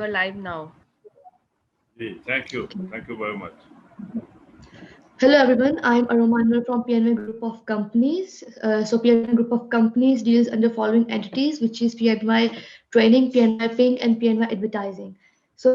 You are live now. Thank you. Thank you very much. Hello everyone, I'm Aroma from PNY Group of Companies. So PNY Group of Companies deals under following entities, which is PNY Training, PNY Ping and PNY Advertising. So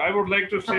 I would like to say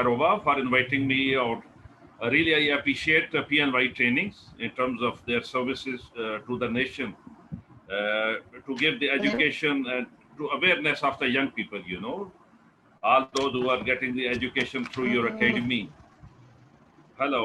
Arova for inviting me out. Really I appreciate PNY trainings in terms of their services to the nation to give the education and to awareness of the young people, you know, all those who are getting the education through your academy. Hello,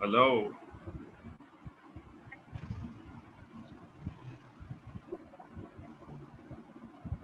Hello.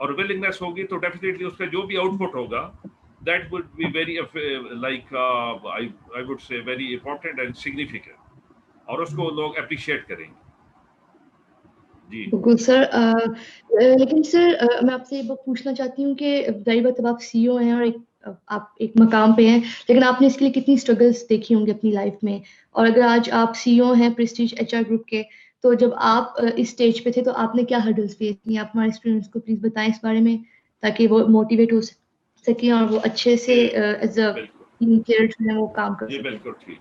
اور willingness ہوگی تو definitely اس کا جو بھی output ہوگا that would be very like I would say very important and significant اور اس کو لوگ appreciate کریں گے. جی بالکل سر. لیکن سر میں آپ سے یہ بات پوچھنا چاہتی ہوں کہ ظاہر بات اب آپ سی او ہیں اور آپ ایک مقام پہ ہیں, لیکن آپ نے اس کے لیے کتنی اسٹرگلس دیکھی ہوں گی اپنی لائف میں, اور اگر آج آپ سی او ہیں پریسٹیج ایچ آر گروپ کے, تو جب آپ اس اسٹیج پہ تھے تو آپ نے کیا ہرڈلس فیس کی, آپ ہمارے اسٹوڈنٹس کو پلیز بتائیں اس بارے میں تاکہ وہ موٹیویٹ ہو سکیں اور وہ اچھے سے ایز اے ٹیم پلیئر جو ہے وہ کام کر جی سکیں. بالکل ٹھیک.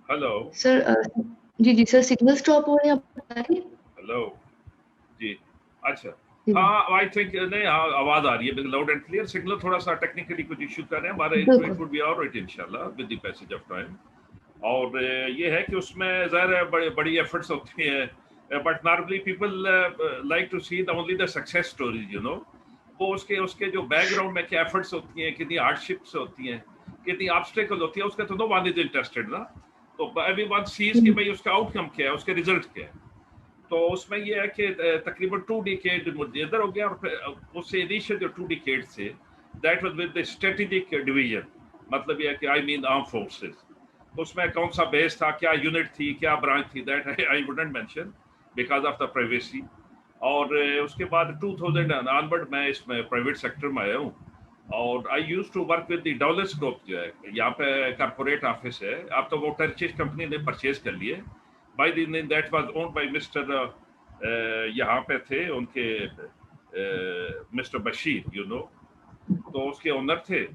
ہلو سر جی سر سگنل اسٹاپ ہو رہے ہیں, آپ بتائیں. ہلو جی اچھا ہاں آئی تھنک نہیں آواز آ رہی ہے لاؤڈ اینڈ کلیئر. سگنل تھوڑا سا ٹیکنیکلی کچھ ایشو کر رہے ہیں ہمارے, اٹ وڈ بی آلرائٹ انشاءاللہ with the passage of time. اور یہ ہے کہ اس میں ظاہر ہے بڑی ایفرٹس ہوتی ہیں, but normally people like to see only the success stories, you know. وہ اس کے جو بیک گراؤنڈ میں کیا ایفرٹس ہوتی ہیں, کتنی ہارڈ شپس ہوتی ہیں, کتنی آبسٹیکل ہوتی ہیں, اس کا تو نو ون از انٹرسٹڈ نا. تو ایوری ون سیز کہ بھائی اس کا آؤٹ کم کیا ہے, اس کے ریزلٹ کیا ہے. تو اس میں یہ ہے کہ تقریباً 2 ڈیکیڈ ادھر ہو گیا, اور اس سے انیشیل جو 2 ڈیکیڈ تھے that was with the strategic division, مطلب یہ ہے کہ آئی مین آرم فورسز. اس میں کون سا بیس تھا, کیا یونٹ تھی, کیا برانچ تھی, that I wouldn't mention because of the privacy. اور اس کے بعد 2000 آنورڈ میں اس میں پرائیویٹ سیکٹر میں آیا ہوں, اور I use to work with the Dawlance group جو ہے یہاں پہ کارپوریٹ آفس ہے. اب تو وہ ٹرچز کمپنی نے پرچیز کر لیے by the name, that was owned by mister یہاں پہ تھے ان کے مسٹر بشیر, یو نو. تو اس کے اونر تھے,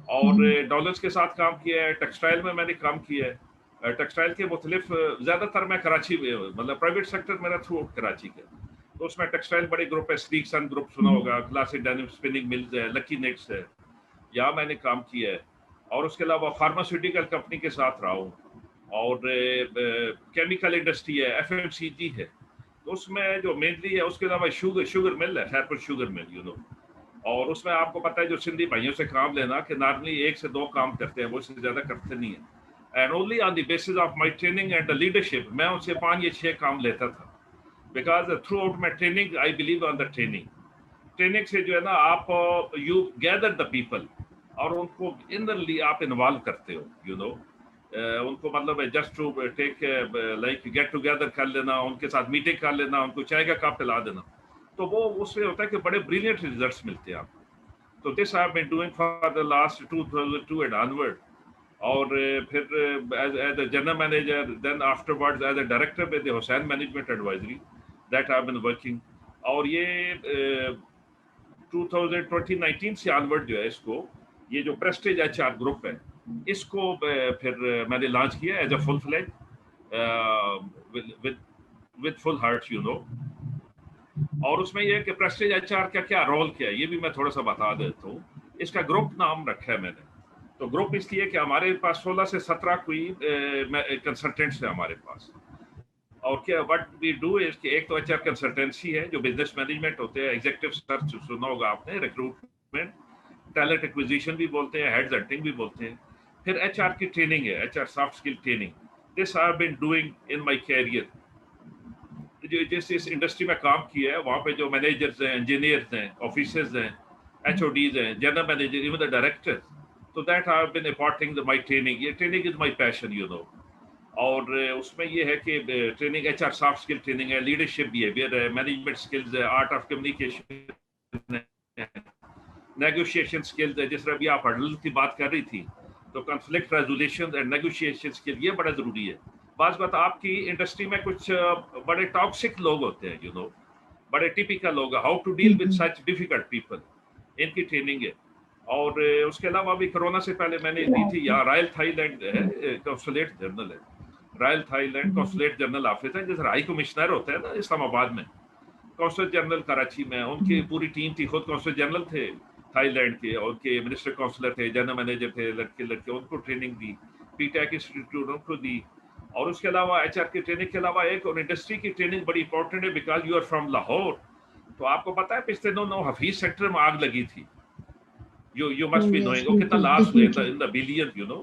اور ڈالرس کے ساتھ کام کیا ہے. ٹیکسٹائل میں میں نے کام کیا ہے, ٹیکسٹائل کے مختلف, زیادہ تر میں کراچی میں, مطلب پرائیویٹ سیکٹر میرا تھرو آؤٹ کراچی کا. تو اس میں ٹیکسٹائل بڑے گروپ ہے, سلیک سن گروپ سنا ہوگا, کلاسک ڈینم اسپننگ ملز ہے, لکی نیٹس ہے, یہاں میں نے کام کیا ہے. اور اس کے علاوہ فارماسیوٹیکل کمپنی کے ساتھ رہا ہوں, اور کیمیکل انڈسٹری ہے, ایف ایم سی جی ہے. تو اس میں جو مینلی ہے, اس کے علاوہ شوگر مل ہے, Khairpur sugar mill, you know. اور اس میں آپ کو پتہ ہے جو سندھی بھائیوں سے کام لینا کہ نارملی 1 سے 2 کام کرتے ہیں, وہ اس سے زیادہ کرتے نہیں ہیں. And only on the basis of my training and leadership میں ان سے 5 یا 6 کام لیتا تھا, because through out my training I believe on the training سے جو ہے نا آپ یو گیدر دا پیپل, اور ان کو انرلی آپ انوالو کرتے ہو, یو نو. ان کو مطلب just to take like get together کر لینا, ان کے ساتھ میٹنگ کر لینا, ان کو چائے کا کپ پلا دینا, تو وہ اس میں ہوتا ہے کہ بڑے بریلینٹ ریزلٹس ملتے ہیں آپ کو. تو this I have been doing for the last 2002 and onward. اور پھر as a general manager, then afterward as a director with Hussain management advisory, that I been working. اور یہ 2019 سے آنورڈ جو ہے اس کو, یہ جو پریسٹیج ایچ آر گروپ ہے, اس کو پھر میں نے لانچ کیا as a full fledge with full heart, you know. اور اس میں یہ کہ پریسٹیج ایچ آر کا کیا رول کیا ہے یہ بھی میں تھوڑا سا بتا دیتا ہوں. اس کا گروپ نام رکھا ہے میں نے. تو گروپ اس لیے کہ ہمارے پاس 16 سے 17 کوئی کنسلٹنٹس ہیں ہمارے پاس. اور کیا وٹ وی ڈو اس کہ ایک تو ایچ آر کنسلٹنسی ہے جو بزنس مینجمنٹ ہوتے ہیں, ایگزیکٹو سرچ سنا ہوگا آپ نے, ریکروٹمنٹ, ٹیلنٹ ایکوزیشن بھی بولتے ہیں, ہیڈز ہنٹنگ بھی بولتے ہیں. پھر ایچ آر کی ٹریننگ ہے, H R soft skill training. This I have been doing in my career. جس انڈسٹری میں کام کیا ہے وہاں پہ جو مینیجرز ہیں, انجینئرز ہیں, آفیسرز ہیں, ایچ او ڈیز ہیں, general manager, even the director. تو that I have been imparting my training. یہ training is my passion, you know. اور اس میں یہ ہے کہ training H R soft skill training ہے, لیڈرشپ بیہیویئر ہے, مینجمنٹ اسکلز ہے, art of communication, negotiation skills ہے. جس طرح بھی آپ ہرڈل کی بات کر رہی تھی, تو conflict resolution and negotiation skill یہ بڑا ضروری ہے. بعض بات آپ کی انڈسٹری میں کچھ بڑے ٹاکسک لوگ ہوتے ہیں, یو نو, بڑے ٹیپیکل لوگ, how to deal with such difficult people, ان کی ٹریننگ ہے. اور اس کے علاوہ بھی کورونا سے پہلے میں نے دی تھی یہاں رائل تھائی لینڈ ہے, کنسولیٹ جنرل ہے, royal Thailand consulate general office ہے, جیسے ہائی کمشنر ہوتا ہے نا اسلام آباد میں, کونسل جنرل کراچی میں, ان کی پوری ٹیم تھی. خود کونسل جنرل تھے تھائی لینڈ کے, اور ان کے منسٹر کونسلر تھے, جنرل مینیجر تھے, لڑکے ان کو ٹریننگ دی, پی ٹیک انسٹیٹیوٹ ان کو دی. اور اس کے علاوہ ایچ آر کی ٹریننگ کے علاوہ ایک اور انڈسٹری کی ٹریننگ بڑی امپورٹنٹ ہے, because you are from Lahore. تو آپ کو پتا ہے پچھلے دنوں حفیظ سیکٹر میں آگ لگی تھی, یو مسٹ بی نوئنگ, وہ کتنا لاس ہوئے ان دا بلین, یو نو.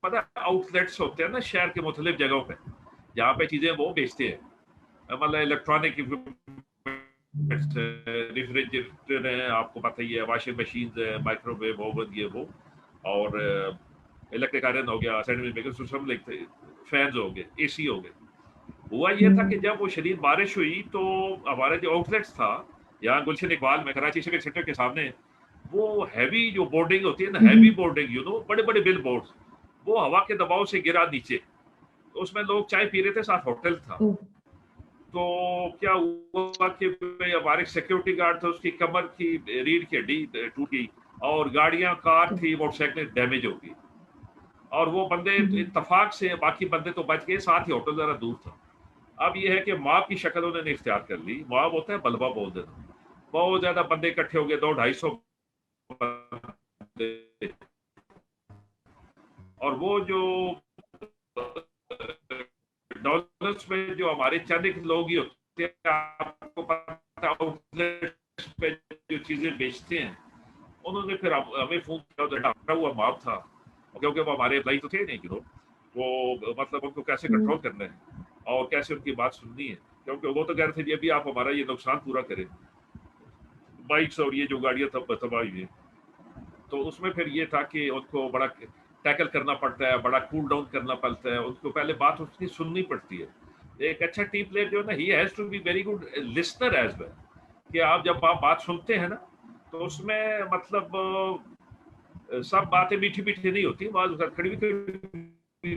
پتا آؤٹ لیٹس ہوتے ہیں نا شہر کے مختلف جگہوں پہ جہاں پہ چیزیں وہ بیچتے ہیں, مطلب الیکٹرانک ریفریجریٹر ہیں, آپ کو پتہ ہی ہے, واشنگ مشینز ہے, مائکرو ویو اوون یہ وہ, اور الیکٹرک آئرن ہو گیا, سینڈوچ میکر سب لکھتے, فینز ہو گئے, اے سی ہو گئے. ہوا یہ تھا کہ جب وہ شدید بارش ہوئی تو ہمارا جو آؤٹ لیٹس تھا یہاں گلشن اقبال میں کراچی سیوک سینٹر کے سامنے, وہ ہیوی جو بورڈنگ ہوتی ہے نا, ہیوی بورڈنگ یو نو, بڑے بڑے بل بورڈ, وہ ہوا کے دباؤ سے گرا نیچے. اس میں لوگ چائے پی رہے تھے, ساتھ ہوٹل تھا. تو کیا ہوا کہ ہمارے سیکورٹی گارڈ تھا, اس کی کمر کی ریڑھ کی ہڈی ٹوٹی, اور گاڑیاں کار تھی, موٹر سائیکل ڈیمیج ہو گئی, اور وہ بندے اتفاق سے, باقی بندے تو بچ گئے, ساتھ ہی ہوٹل ذرا دور تھا. اب یہ ہے کہ ماب کی شکل انہوں نے اختیار کر لی. ماب ہوتا ہے بلبہ بول دینا. بہت زیادہ بندے اکٹھے ہو گئے, 200-250 بندے, اور وہ جو ڈالرز میں جو ہمارے چند لوگ ہی ہوتے ہیں, آپ کو پتہ آؤٹ لیٹس پہ جو چیزیں بیچتے ہیں, انہوں نے پھر ہمیں فون کیا, ڈاکٹر ہوا ماب تھا, کیونکہ وہ ہمارے امپلائی تو تھے نہیں کہ وہ مطلب ان کو کیسے کنٹرول کرنا ہے اور کیسے ان کی بات سننی ہے, کیونکہ وہ تو کہہ رہے تھے ابھی آپ ہمارا یہ نقصان پورا کریں, بائکس اور یہ جو گاڑیاں تباہ ہوئی ہیں. تو اس میں پھر یہ تھا کہ ان کو بڑا ٹیکل کرنا پڑتا ہے, بڑا کول ڈاؤن کرنا پڑتا ہے, ان کو پہلے بات اس کی سننی پڑتی ہے. ایک اچھا ٹیم پلیئر جو ہے نا, he has to be very good listener as well, کہ آپ جب آپ بات سنتے ہیں نا تو اس میں مطلب سب باتیں میٹھی میٹھی نہیں ہوتی, بعض کڑوی کڑوی.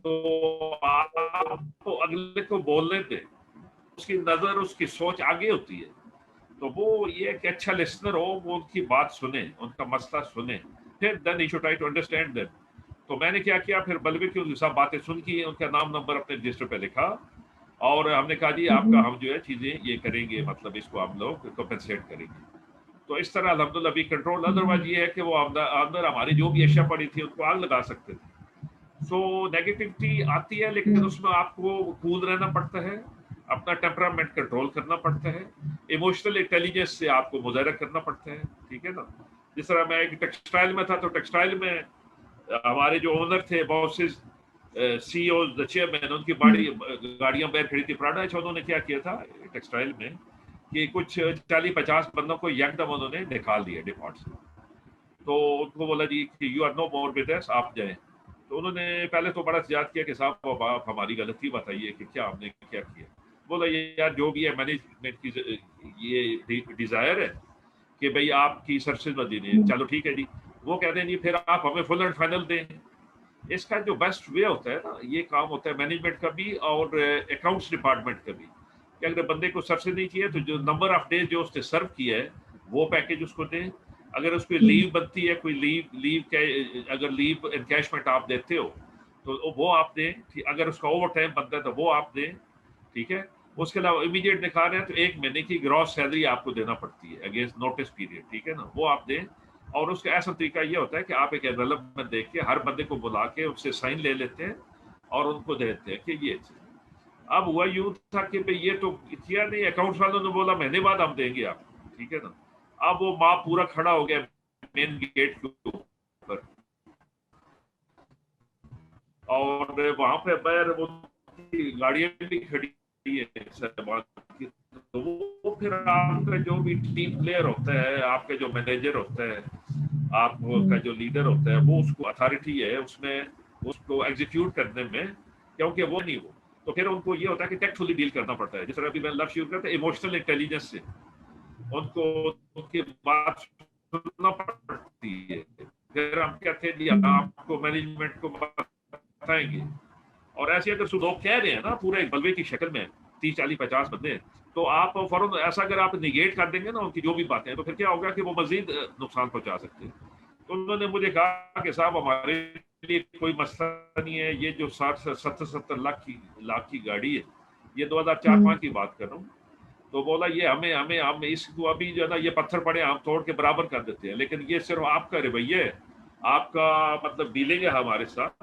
تو آپ کو اگلے کو بولنے دیں, اس کی نظر, اس کی سوچ آگے ہوتی ہے. تو وہ یہ کہ اچھا لسنر ہو, وہ ان کی بات سنیں, ان کا مسئلہ سنیں, پھر then he should try to understand them. تو میں نے کیا کیا, پھر بلبے کی سب باتیں سن کی, ان کا نام نمبر اپنے رجسٹر پہ لکھا, اور ہم نے کہا جی آپ کا ہم جو ہے چیزیں یہ کریں گے, مطلب اس کو ہم لوگ کمپنسیٹ کریں گے. تو اس طرح الحمدللہ ابھی کنٹرول. ادروائز یہ ہے کہ وہ اندر ہماری جو بھی اشیاء پڑی تھی ان کو آگ لگا سکتے تھے. سو نیگیٹیوٹی آتی ہے, لیکن اس میں آپ کو کول رہنا پڑتا ہے, اپنا ٹیمپرامنٹ کنٹرول کرنا پڑتا ہے, ایموشنل انٹیلیجنس سے آپ کو مظاہرہ کرنا پڑتا ہے. ٹھیک ہے نا. جس طرح میں ایک ٹیکسٹائل میں تھا, تو ٹیکسٹائل میں ہمارے جو اونر تھے, باسز, سی اوز, چیئرمین, ان کی گاڑیاں باہر کھڑی تھی پراڈا. اچھا انہوں نے کیا کیا تھا ٹیکسٹائل میں کہ کچھ 40-50 بندوں کو یکدم انہوں نے نکال دیا ڈپارٹ سے. تو ان کو بولا جی کہ you are no more with us, آپ جائیں. تو انہوں نے پہلے تو بڑا یاد کیا کہ صاحب آپ ہماری غلطی بتائیے کہ کیا ہم نے کیا کیا. بولا یار جو بھی ہے مینجمنٹ کی یہ ڈیزائر ہے کہ بھئی آپ کی سروسز میں دینی ہے. چلو ٹھیک ہے جی. وہ کہتے ہیں جی پھر آپ ہمیں فل اینڈ فائنل دیں. اس کا جو بیسٹ وے ہوتا ہے نا, یہ کام ہوتا ہے مینجمنٹ کا بھی اور اکاؤنٹس ڈپارٹمنٹ کا بھی, کہ اگر بندے کو سروسز نہیں چاہیے تو جو نمبر آف ڈیز جو اس نے سرو کیا ہے وہ پیکج اس کو دیں. اگر اس کو لیو بنتی ہے, کوئی لیو اگر لیو انکیشمنٹ آپ دیتے ہو تو وہ آپ دیں. اگر اس کا اوور ٹائم بنتا ہے تو وہ آپ دیں. ٹھیک ہے. اس کے علاوہ امیڈیٹ دکھا رہے ہیں تو 1 مہینے کی گراس سیلری آپ کو دینا پڑتی ہے اگینسٹ نوٹس پیریڈ. ٹھیک ہے نا, وہ آپ دیں. اور اس کا ایسا طریقہ یہ ہوتا ہے کہ آپ ایک انویلپ دیکھ کے ہر بندے کو بلا کے اس سے سائن لے لیتے ہیں اور ان کو دیتے ہیں کہ یہ چیز. اب ہوا یوں تھا کہ یہ تو کیا نہیں, اکاؤنٹس والوں نے بولا مہینے بعد ہم دیں گے آپ. ٹھیک ہے نا. اب وہ ماں پورا کھڑا ہو گیا مین گیٹ کے اوپر, اور وہاں پہ باہر وہ گاڑیاں بھی کھڑی ہے. تو وہ پھر آپ کا جو بھی ٹیم پلیئر ہوتا ہے, آپ کا جو مینیجر ہوتا ہے, آپ کا جو لیڈر ہوتا ہے, وہ اس کو اتھارٹی ہے اس میں اس کو ایگزیکیوٹ کرنے میں, کیونکہ وہ نہیں ہو تو پھر ان کو یہ ہوتا ہے کہ ٹیکٹفلی ڈیل کرنا پڑتا ہے. جس طرح ابھی میں لفظ یوز کرتا ہے ایموشنل انٹیلیجنس سے, ان کو ان کی بات سننا پڑتی ہے. پھر ہم کہتے ہیں جی آپ کو مینجمنٹ کو بتائیں گے. اور ایسے اگر لوگ کہہ رہے ہیں نا پورے ایک بلوے کی شکل میں 30-40-50 بندے, تو آپ فوراً ایسا اگر آپ نیگیٹ کر دیں گے نا ان کی جو بھی باتیں, تو پھر کیا ہوگا کہ وہ مزید نقصان پہنچا سکتے ہیں. تو انہوں نے مجھے کہا کہ صاحب ہمارے لیے کوئی مسئلہ نہیں ہے, یہ جو 60-70 لاکھ کی گاڑی ہے, یہ 2004-5 کی بات کر رہا ہوں. تو بولا یہ ہم اس کو ابھی جو ہے نا یہ پتھر پڑے ہم توڑ کے برابر کر دیتے ہیں, لیکن یہ صرف آپ کا رویہ ہے, آپ کا مطلب ڈیلنگ ہے ہمارے ساتھ,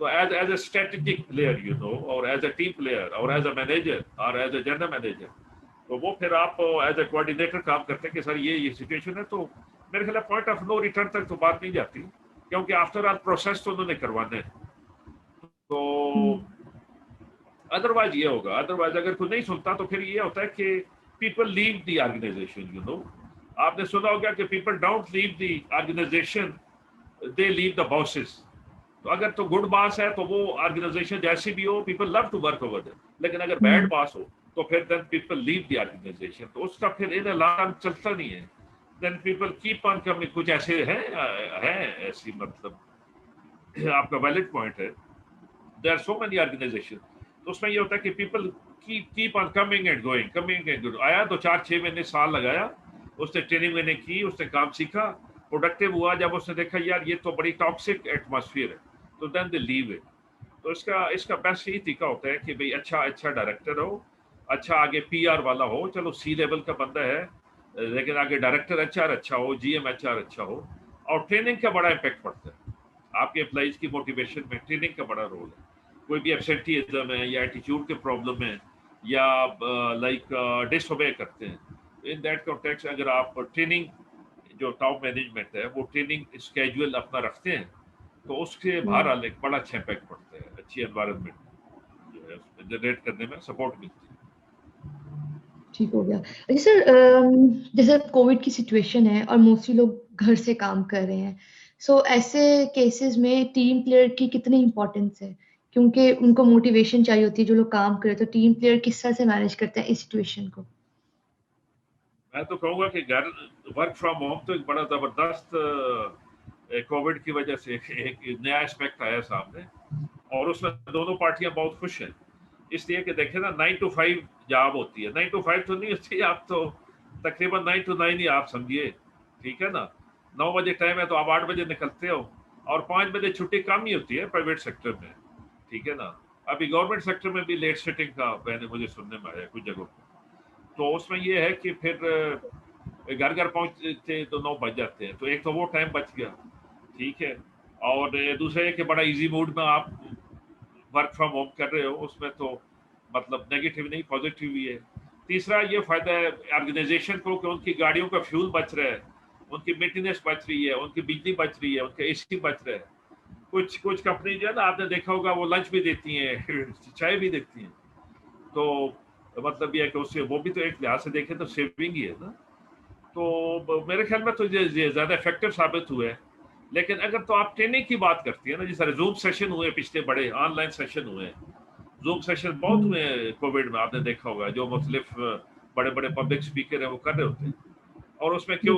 تو as a strategic player you know, اور ایز اے ٹیم پلیئر اور ایز اے مینیجر اور ایز اے جنرل مینیجر، تو وہ پھر آپ ایز اے کوآرڈینیٹر کام کرتے ہیں کہ سر یہ سچویشن ہے. تو میرے خیال پوائنٹ آف نو ریٹرن تک تو بات نہیں جاتی، کیونکہ آفٹر آل پروسیس تو انہوں نے کروانا ہے. تو ادروائز یہ ہوگا، ادروائز اگر کوئی نہیں سنتا تو پھر یہ ہوتا ہے کہ people leave the organization. You know, آپ نے سنا ہوگا کہ people don't leave the organization, they leave the bosses. تو اگر تو گڈ باس ہے تو وہ آرگنائزیشن جیسی بھی ہو، people love to work over that. لیکن اگر بیڈ باس ہو تو پھر then people leave the organization, تو اس کا پھر ان لانگ چلتا نہیں ہے. Then people keep on coming. کچھ ایسے ہیں ایسی، مطلب آپ کا ویلڈ پوائنٹ ہے، there are so many organization. تو اس میں یہ ہوتا ہے کہ people keep on coming and going, coming and going. آیا 2-4-6 مہینے سال لگایا، اس نے ٹریننگ میں نے کی، اس نے کام سیکھا، پروڈکٹیو ہوا. جب اس نے دیکھا یار یہ تو بڑی ٹاکسک ایٹماسفیئر ہے، تو دین دے لیو اٹ. تو اس کا بیسٹ یہی طریقہ ہوتا ہے کہ بھئی اچھا ڈائریکٹر ہو، اچھا آگے پی آر والا ہو. چلو سی لیول کا بندہ ہے لیکن آگے ڈائریکٹر اچھا ہو، جی ایم اچھا ہو. اور ٹریننگ کا بڑا امپیکٹ پڑتا ہے آپ کے امپلائیز کی موٹیویشن میں. ٹریننگ کا بڑا رول ہے. کوئی بھی ایبسینٹیزم ہے یا ایٹیچیوڈ کے پرابلم ہے یا لائک ڈس اوبے کرتے ہیں، ان دیٹ کانٹیکسٹ اگر آپ ٹریننگ، جو ٹاپ مینجمنٹ ہے وہ ٹریننگ اسکیجول اپنا رکھتے ہیں تو اس کے بہرحال ایک بڑا اچھا امپیکٹ پڑتا ہے. اچھی انوائرمنٹ جو ہے اس میں جنریٹ کرنے میں سپورٹ ملتی ہے. ٹھیک ہو گیا. سر جیسے کووڈ کی سچویشن ہے اور موسٹلی لوگ گھر سے کام کر رہے ہیں، سو ایسے کیسز میں ٹیم پلیئر کی کتنی امپورٹنس ہے؟ کیونکہ ان کو موٹیویشن چاہیے ہوتی ہے جو لوگ کام کرے، تو ٹیم پلیئر کس طرح سے مینیج کرتے ہیں اس سچویشن کو؟ میں تو کہوں گا کہ گھر ورک فرام ہوم تو ایک بڑا زبردست کووڈ کی وجہ سے ایک نیا اسپیکٹ آیا سامنے، اور اس میں دونوں پارٹیاں بہت خوش ہیں. اس لیے کہ دیکھیں نا 9 to 5 جاب ہوتی ہے. 9 to 5 تو نہیں ہوتی، آپ تو تقریباً 9 to 9 ہی آپ سمجھیے. ٹھیک ہے نا، 9 بجے ٹائم ہے تو آپ 8 بجے نکلتے ہو، اور 5 بجے چھٹی کم ہی ہوتی ہے پرائیویٹ سیکٹر میں. ٹھیک ہے نا، ابھی گورنمنٹ سیکٹر میں بھی لیٹ سیٹنگ کا مجھے سننے میں آیا کچھ جگہوں پہ. تو اس میں یہ ہے کہ پھر گھر پہنچتے تو 9 بج جاتے ہیں، تو ایک تو وہ ٹائم بچ گیا. ٹھیک ہے، اور دوسرے کہ بڑا ایزی موڈ میں آپ ورک فرام ہوم کر رہے ہو، اس میں تو مطلب نیگیٹو نہیں پازیٹیو ہی ہے. تیسرا یہ فائدہ ہے آرگنائزیشن کو کہ ان کی گاڑیوں کا فیول بچ رہا ہے، ان کی مینٹیننس بچ رہی ہے، ان کی بجلی بچ رہی ہے، ان کا اے سی بچ رہا ہے. کچھ کمپنی جو ہے نا، آپ نے دیکھا ہوگا وہ لنچ بھی دیتی ہیں، چائے بھی دیتی ہیں. تو مطلب یہ ہے کہ اس سے وہ بھی تو ایک لحاظ سے دیکھیں تو سیونگ ہی ہے نا. تو میرے خیال میں تو یہ زیادہ افیکٹو ثابت ہوئے. لیکن اگر تو آپ ٹریننگ کی بات کرتی ہیں نا، جس طرح زوم سیشن ہوئے، پچھلے بڑے آن لائن سیشن ہوئے، زوم سیشن بہت ہوئے ہیں کووڈ میں. آپ نے دیکھا ہوگا جو مختلف بڑے پبلک اسپیکر ہیں وہ کر رہے ہوتے ہیں. اور اس میں کیوں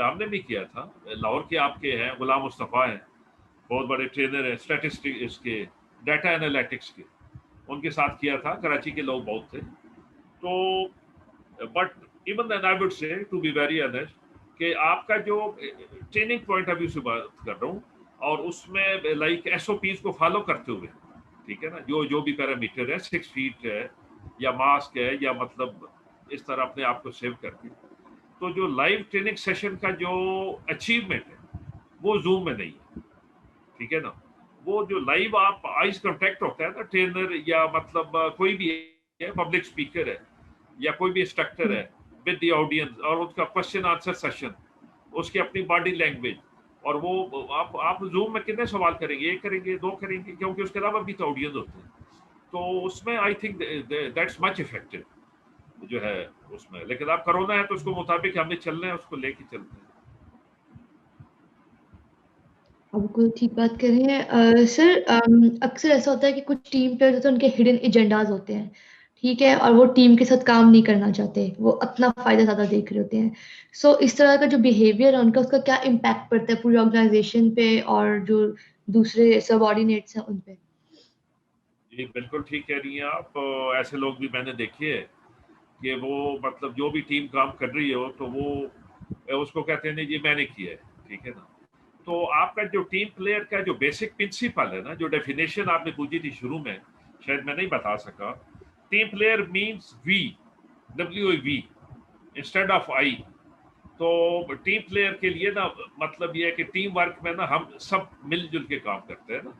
ہم نے بھی کیا تھا. لاہور کے آپ کے ہیں غلام مصطفیٰ ہیں، بہت بڑے ٹرینر ہیں اسٹیٹسٹکس کے، ڈیٹا انالیٹکس کے، ان کے ساتھ کیا تھا. کراچی کے لوگ بہت تھے. تو but even then I would say to be very honest کہ آپ کا جو ٹریننگ پوائنٹ آف ویو سے بات کر رہا ہوں، اور اس میں لائک ایس او پیز کو فالو کرتے ہوئے، ٹھیک ہے نا، جو بھی پیرامیٹر ہے 6 فیٹ ہے یا ماسک ہے یا مطلب اس طرح اپنے آپ کو سیو کر کے، تو جو لائیو ٹریننگ سیشن کا جو اچیومنٹ ہے وہ زوم میں نہیں ہے. ٹھیک ہے نا، وہ جو لائیو آپ آئیز کانٹیکٹ ہوتا ہے نا ٹرینر یا مطلب کوئی بھی ہے پبلک اسپیکر ہے یا کوئی بھی انسٹرکٹر ہے ود دی آڈینس، اور اس کا کوشچن آنسر سیشن، اس کی اپنی باڈی لینگویج، اور وہ آپ زوم میں کتنے سوال کریں گے؟ 1 کریں گے، 2 کریں گے، کیونکہ اس کے علاوہ بھی تو آڈینس ہوتے ہیں. تو اس میں I think that's much effective جو ہے اس میں. لیکن آپ کرونا ہے تو اس کو مطابق ہمیں چلنا ہے، اس کو لے کے چلتے ہیں. بالکل ٹھیک بات کر رہے ہیں سر. اکثر ایسا ہوتا ہے کہ کچھ ٹیم پلیئر ہوتے ہیں، ان کے ہڈن ایجنڈاز ہوتے ہیں، ٹھیک ہے، اور وہ ٹیم کے ساتھ کام نہیں کرنا چاہتے، وہ اپنا فائدہ زیادہ دیکھ رہے ہوتے ہیں. سو اس طرح کا جو بیہیویئر ہے ان کا، اس کا کیا امپیکٹ پڑتا ہے پوری آرگنائزیشن پہ اور جو دوسرے سب آرڈینیٹس ہیں ان پہ؟ جی بالکل ٹھیک کہہ رہی ہیں آپ. ایسے لوگ بھی میں نے دیکھے ہیں کہ وہ مطلب جو بھی ٹیم کام کر رہی ہو تو وہ اس کو کہتے ہیں نہیں جی میں نے کیا ہے. ٹھیک ہے نا، تو آپ کا جو ٹیم پلیئر کا جو بیسک پرنسپل ہے نا، جو ڈیفینیشن آپ نے پوچھی تھی شروع میں، شاید میں نہیں بتا سکا. Team player means we, WE instead of I. تو ٹیم پلیئر کے لیے نا مطلب یہ ہے کہ ٹیم ورک میں نا ہم سب مل جل کے کام کرتے ہیں نا.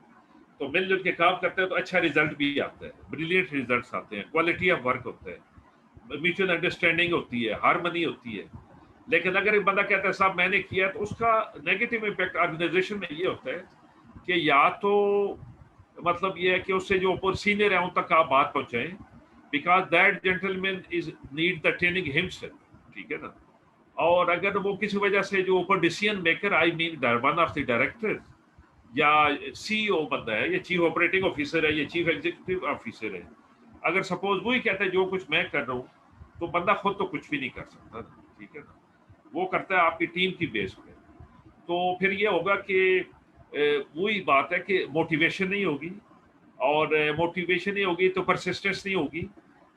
تو مل جل کے کام کرتے ہیں تو اچھا رزلٹ بھی آتا ہے, بریلینٹ ریزلٹس آتے ہیں, کوالٹی آف ورک ہوتا ہے, میوچل انڈرسٹینڈنگ ہوتی ہے, ہارمنی ہوتی ہے. لیکن اگر ایک بندہ کہتا ہے صاحب میں نے کیا, تو اس کا نیگیٹو امپیکٹ آرگنائزیشن میں یہ ہوتا ہے کہ یا تو مطلب یہ ہے کہ اس سے جو اوپر سینئر ہے ان تک آپ بات پہنچائیں, because that gentleman is need the training himself, ٹھیک ہے نا. اور اگر وہ کسی وجہ سے جو اوپر decision maker, I mean one of the director یا سی او بندہ ہے, یا چیف آپریٹنگ آفیسر ہے, یا چیف ایگزیکٹو آفیسر ہے, اگر سپوز وہی کہتا ہے جو کچھ میں کر رہا ہوں, تو بندہ خود تو کچھ بھی نہیں کر سکتا, ٹھیک ہے نا. وہ کرتا ہے آپ کی ٹیم کی بیس پہ. تو پھر یہ ہوگا کہ وہی بات ہے کہ موٹیویشن نہیں ہوگی, اور موٹیویشن نہیں ہوگی تو پرسسٹنس نہیں ہوگی.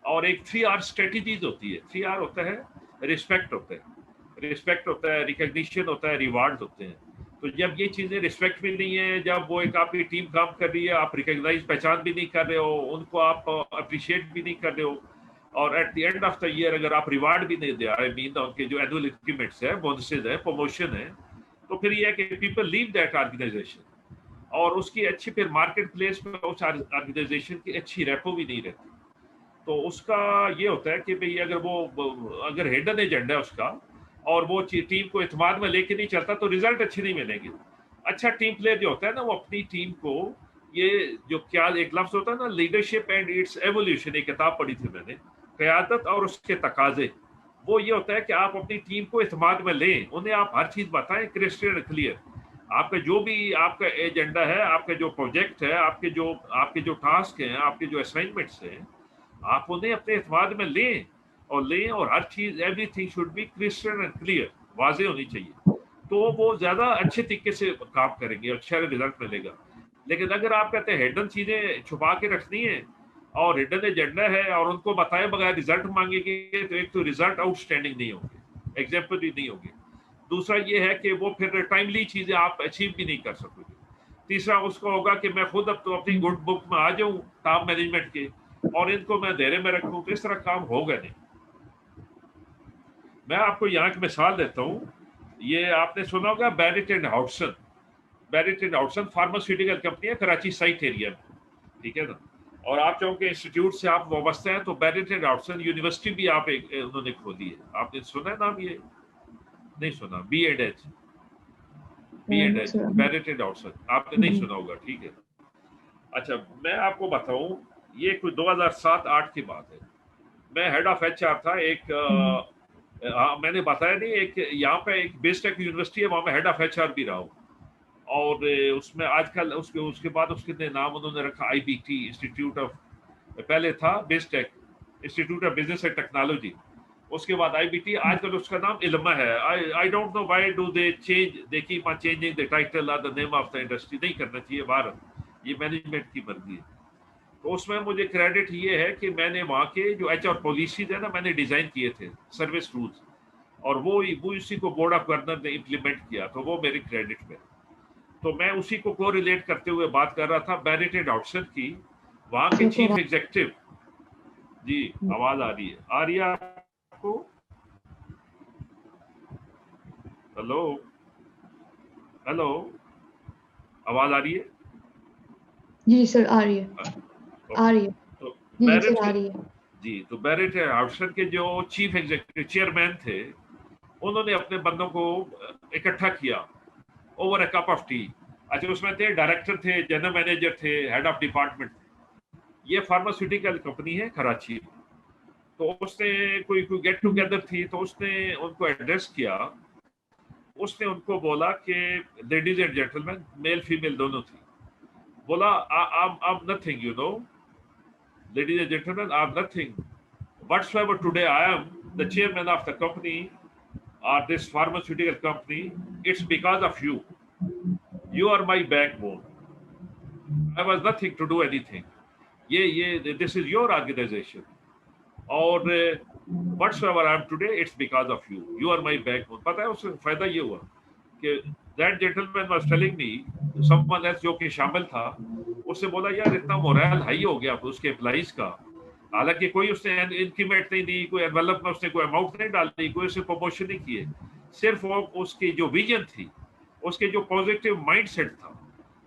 اور ایک 3R اسٹریٹجیز ہوتی ہے. 3R ہوتا ہے رسپیکٹ ہوتا ہے, رسپیکٹ ہوتا ہے, ریکگنیشن ہوتا ہے, ریوارڈ ہوتے ہیں. تو جب یہ چیزیں رسپیکٹ بھی نہیں ہے, جب وہ ایک آپ کی ٹیم کام کر رہی ہے, آپ ریکگنائز پہچان بھی نہیں کر رہے ہو, ان کو آپ اپریشیٹ بھی نہیں کر رہے ہو, اور at the end of the year اگر آپ ریوارڈ بھی نہیں دے, آئی مین ان کے جو اینوئل انکریمنٹس ہیں, بونسز ہیں, پروموشن ہے, تو پھر یہ ہے کہ پیپل لیو دیٹ آرگنائزیشن, اور اس کی اچھی پھر مارکیٹ پلیس میں اس آرگنائزیشن کی اچھی ریپو بھی نہیں رہتی. تو اس کا یہ ہوتا ہے کہ بھئی اگر ہڈن ایجنڈا ہے اس کا, اور وہ ٹیم کو اعتماد میں لے کے نہیں چلتا, تو ریزلٹ اچھے نہیں ملیں گے. اچھا ٹیم پلیئر جو ہوتا ہے نا, وہ اپنی ٹیم کو, یہ جو کیا ایک لفظ ہوتا ہے نا, لیڈرشپ اینڈ اٹس ایولیوشن, ایک کتاب پڑھی تھی میں نے, قیادت اور اس کے تقاضے. وہ یہ ہوتا ہے کہ آپ اپنی ٹیم کو اعتماد میں لیں, انہیں آپ ہر چیز بتائیں کرسٹل کلیئر. آپ کا جو بھی آپ کا ایجنڈا ہے, آپ کا جو پروجیکٹ ہے, آپ کے جو ٹاسک ہیں, آپ کے جو اسائنمنٹس ہیں, آپ انہیں اپنے اعتماد میں لیں, اور ہر چیز everything should be crystal and clear, واضح ہونی چاہیے. تو وہ زیادہ اچھے طریقے سے کام کریں گے, اچھا رزلٹ ملے گا. لیکن اگر آپ کہتے ہیں ہڈن چیزیں چھپا کے رکھنی ہے, اور ہڈن ایجنڈا ہے, اور ان کو بتائے بغیر رزلٹ مانگیں گے, تو ایک تو رزلٹ آؤٹ اسٹینڈنگ نہیں ہوں گے, ایگزامپل نہیں ہوگی. دوسرا یہ ہے کہ وہ پھر ٹائملی چیزیں آپ اچیو بھی نہیں کر سکو گے. تیسرا اس کو ہوگا کہ میں خود اب تو اپنی گڈ بک میں آ جاؤں ٹاپ مینجمنٹ کے, اور ان کو میں دائرے میں رکھوں, تو اس طرح کام ہوگا نہیں. میں آپ کو یہاں کی مثال دیتا ہوں. یہ آپ نے سنا ہوگا بیریٹ اینڈ ہاؤٹسن. بیریٹ اینڈ ہاؤٹسن فارماسیوٹیکل کمپنی ہے کراچی سائٹ ایریا میں, ٹھیک ہے نا. اور آپ چاہو کہ انسٹیٹیوٹ سے آپ وابستہ ہیں, تو بیریٹ اینڈ ہاؤٹسن یونیورسٹی بھی انہوں نے کھولی ہے. آپ نے سنا ہے نام؟ یہ نہیں سنا؟ بی اینڈ ایچ, بیریٹ اینڈ ہاؤٹسن آپ نے نہیں سنا ہوگا, ٹھیک ہے. اچھا میں آپ کو بتاؤں, یہ کوئی 2007-8 کی بات ہے. میں ہیڈ آف ایچ آر تھا ایک, میں نے بتایا نہیں, ایک یہاں پہ ایک بیس ٹیک یونیورسٹی ہے, وہاں میں ہیڈ آف ایچ آر بھی رہا ہوں. اور اس میں آج کل اس کے بعد اس کے نام انہوں نے رکھا I B T, institute of, پہلے تھا base tech institute of business and technology, اس کے بعد آئی بی ٹی, آج کل اس کا نام علما ہے. I don't know why do they change, they keep on changing the title اور the name of the industry. نہیں کرنا چاہیے, بھارت, یہ مینجمنٹ کی مرضی ہے. تو اس میں مجھے کریڈٹ یہ ہے کہ میں نے وہاں کے جو ایچ آر پالیسیز ہیں نا, میں نے ڈیزائن کیے تھے, سروس رولز, اور وہ اسی کو بورڈ آف گورنر نے امپلیمنٹ کیا, تو وہ میرے کریڈٹ میں. تو میں اسی کو ریلیٹ کرتے ہوئے بات کر رہا تھا بیریٹ اینڈ ہاؤٹسن کی, وہاں کے چیف ایگزیکٹو. جی آواز آ رہی ہے آپ کو؟ ہلو آواز آ رہی ہے؟ جی سر آ رہی ہے, جی. تو بیریٹ اینڈ ہاؤٹسن کے جو چیف ایگزیکٹو چیئرمین تھے, انہوں نے اپنے بندوں کو اکٹھا کیا over a cup of T. اچھا اس میں تھے ڈائریکٹر تھے, جنرل مینیجر تھے, ہیڈ آف ڈپارٹمنٹ تھے. یہ فارماسیوٹیکل کمپنی ہے کراچی. تو اس نے کوئی گیٹ ٹوگیدر تھی, تو اس نے ان کو ایڈریس کیا. اس نے ان کو بولا کہ ladies and gentleman, male female دونوں تھی, بولا I'm nothing, you know, ladies and gentlemen, I'm nothing. Whatsoever today I am the chairman of the company or this pharmaceutical company, it's because of you. You are my backbone. I was nothing to do anything. This is your organization. اور whatsoever I am today, it's because of you. You are my backbone. پتہ ہے اس سے فائدہ یہ ہوا کہ that gentleman was telling me, someone else جو کہ شامل تھا, اس سے بولا یار اتنا مورال ہائی ہو گیا اس کے امپلائیز کا, حالانکہ کوئی اس نے انکریمنٹ نہیں دی, کوئی انویلپ میں اس نے کوئی اماؤنٹ نہیں ڈالی, کوئی اسے پروموشن نہیں کیے, صرف وہ اس کی جو ویژن تھی, اس کے جو پازیٹیو مائنڈ سیٹ تھا,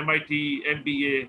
MIT, MBA,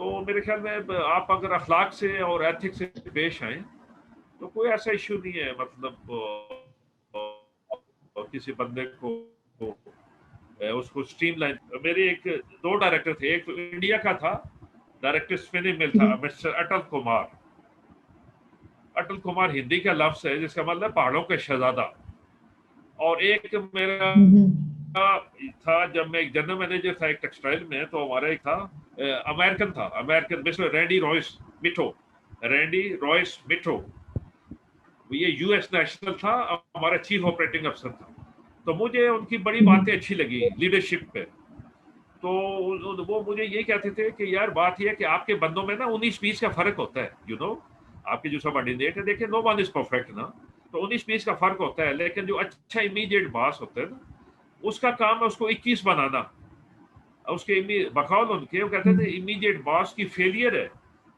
تو میرے خیال میں آپ اگر اخلاق سے اور ایتھکس سے پیش آئیں تو کوئی ایسا ایشو نہیں ہے. مطلب کسی بندے کو اس کو اسٹریم لائن. میرے ایک 2 ڈائریکٹر تھے, ایک تو انڈیا کا تھا ڈائریکٹر اسپننگ مل تھا, مسٹر اٹل کمار. اٹل کمار ہندی کا لفظ ہے جس کا مطلب پہاڑوں کا شہزادہ. اور ایک میرا تھا جب میں ایک جنرل مینیجر تھا ایک ٹیکسٹائل میں, تو ہمارا ایک تھا American mister Randy Rice Mithu. Randy Rice Mithu یہ یو ایس نیشنل تھا, ہمارا چیف آپریٹنگ افسر تھا. تو مجھے ان کی بڑی باتیں اچھی لگی لیڈرشپ پہ. تو وہ مجھے یہ کہتے تھے کہ یار بات یہ ہے کہ آپ کے بندوں میں نا 19-20 کا فرق ہوتا ہے. آپ کے جو سب آرڈینیٹ ہے, دیکھیں نو ون از پرفیکٹ نا, تو 19-20 کا فرق ہوتا ہے. لیکن جو اچھا امیڈیٹ باس ہوتا ہے نا, اس کا کام ہے اس کو 21 بنانا. اس کے بقول ان کے وہ کہتے تھے امیڈیٹ باس کی فیلئر ہے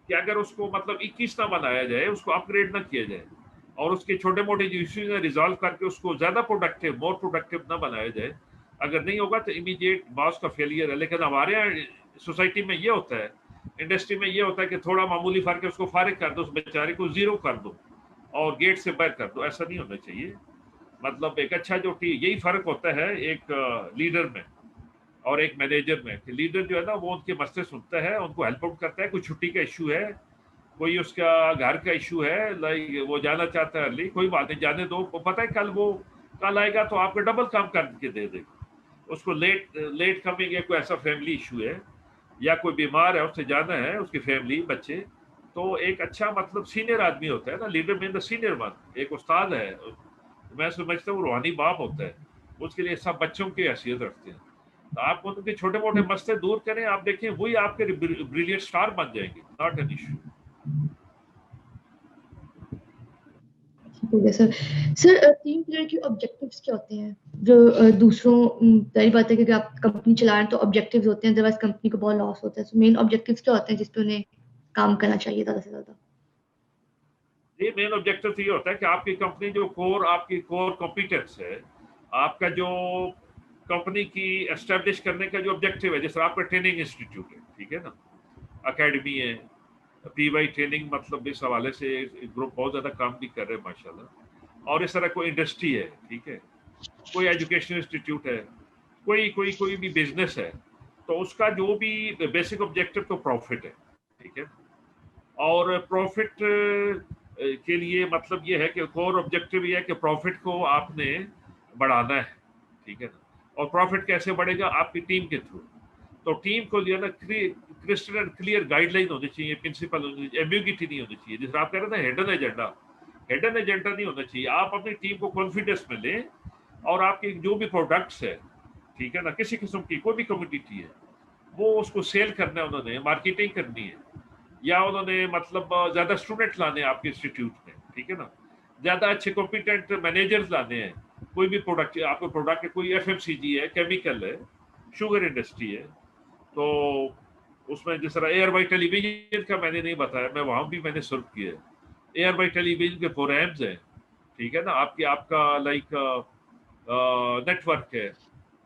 کہ اگر اس کو مطلب 21 نہ بنایا جائے, اس کو اپ گریڈ نہ کیا جائے, اور اس کے چھوٹے موٹے جو ایشوز ہیں ریزالو کر کے اس کو زیادہ پروڈکٹیو مور پروڈکٹیو نہ بنایا جائے. اگر نہیں ہوگا تو امیڈیٹ باس کا فیلئر ہے. لیکن ہمارے یہاں سوسائٹی میں یہ ہوتا ہے, انڈسٹری میں یہ ہوتا ہے کہ تھوڑا معمولی فرق ہے اس کو فارغ کر دو, اس بیچارے کو 0 کر دو اور گیٹ سے باہر کر دو. ایسا نہیں ہونا چاہیے. مطلب ایک اچھا جو یہی فرق ہوتا ہے ایک لیڈر میں اور ایک مینیجر میں, کہ لیڈر جو ہے نا وہ ان کے مسئلے سنتا ہے, ان کو ہیلپ آؤٹ کرتا ہے. کوئی چھٹی کا ایشو ہے, کوئی اس کا گھر کا ایشو ہے, لائک وہ جانا چاہتا ہے ارلی, کوئی بات نہیں جانے دو, پتہ ہے کل آئے گا تو آپ کو ڈبل کام کر کے دے دے گا. اس کو لیٹ کمنگ ہے, کوئی ایسا فیملی ایشو ہے یا کوئی بیمار ہے, اس سے جانا ہے, اس کی فیملی بچے, تو ایک اچھا مطلب سینئر آدمی ہوتا ہے نا, لیڈر مین دا سینئر ون. ایک استاد ہے, میں سمجھتا ہوں روحانی باپ ہوتا ہے, اس کے لیے سب بچوں کی حیثیت رکھتے ہیں. تو آپ ان کے چھوٹے موٹے مسئلے دور کریں, آپ دیکھیں وہی آپ کے بریلینٹ اسٹار بن جائیں گے. Not an issue. Sir team player کے آبجیکٹیوز کیا ہوتے ہیں جو دوسروں, ظاہر بات ہے کہ آپ کمپنی چلا رہے ہیں تو آبجیکٹیوز ہوتے ہیں, ادروائز کمپنی کو بہت لاس ہوتا ہے. سو مین آبجیکٹیوز کیا ہوتے ہیں جس پہ انہیں کام کرنا چاہیے زیادہ سے زیادہ؟ یہ مین آبجیکٹیو یہ ہوتا ہے کہ آپ کی کمپنی جو آپ کی کور کمپیٹنس ہے, آپ کا جو کمپنی کی اسٹیبلش کرنے کا جو آبجیکٹیو ہے, جیسے آپ کا ٹریننگ انسٹیٹیوٹ ہے, ٹھیک ہے نا, اکیڈمی ہے, پی وائی ٹریننگ, مطلب اس حوالے سے گروپ بہت زیادہ کام بھی کر رہے ہیں ماشاء اللہ. اور اس طرح کوئی انڈسٹری ہے, ٹھیک ہے, کوئی ایجوکیشن انسٹیٹیوٹ ہے, کوئی بھی بزنس ہے, تو اس کا جو بھی بیسک آبجیکٹیو تو پروفٹ ہے, ٹھیک ہے. اور پروفٹ کے لیے مطلب یہ ہے کہ کور آبجیکٹیو یہ ہے کہ پروفٹ کو آپ نے بڑھانا ہے, ٹھیک ہے نا. اور پروفٹ کیسے بڑھے گا؟ آپ کی ٹیم کے تھرو. تو ٹیم کو جو ہے نا crystal and clear guide line ہونی چاہیے, پرنسپل ہونی چاہیے, ایمبیگوٹی نہیں ہونی چاہیے. جیسے آپ کہہ رہے ہیں ہیڈن ایجنڈا نہیں ہونا چاہیے. آپ اپنی ٹیم کو کانفیڈنس میں لیں, اور آپ کے جو بھی پروڈکٹس ہے, ٹھیک ہے نا, کسی قسم کی کوئی بھی کمیونٹی ہے, وہ اس کو سیل کرنا ہے, انہوں نے مارکیٹنگ کرنی ہے, یا انہوں نے مطلب زیادہ اسٹوڈنٹ لانے ہیں آپ کے انسٹیٹیوٹ میں, ٹھیک ہے نا, زیادہ اچھے کمپیٹنٹ مینیجرز لانے ہیں. کوئی بھی پروڈکٹ آپ کو پروڈکٹ کوئی ایف ایم سی جی ہے, کیمیکل ہے, شوگر انڈسٹری ہے, تو اس میں جس طرح ایئر بائی ٹیلی ویژن کا میں نے نہیں بتایا, میں وہاں بھی میں نے سرو کیا ہے. ایئر بائی ٹیلی ویژن کے پروگرامز ہیں, ٹھیک ہے نا, آپ کا لائک نیٹ ورک ہے,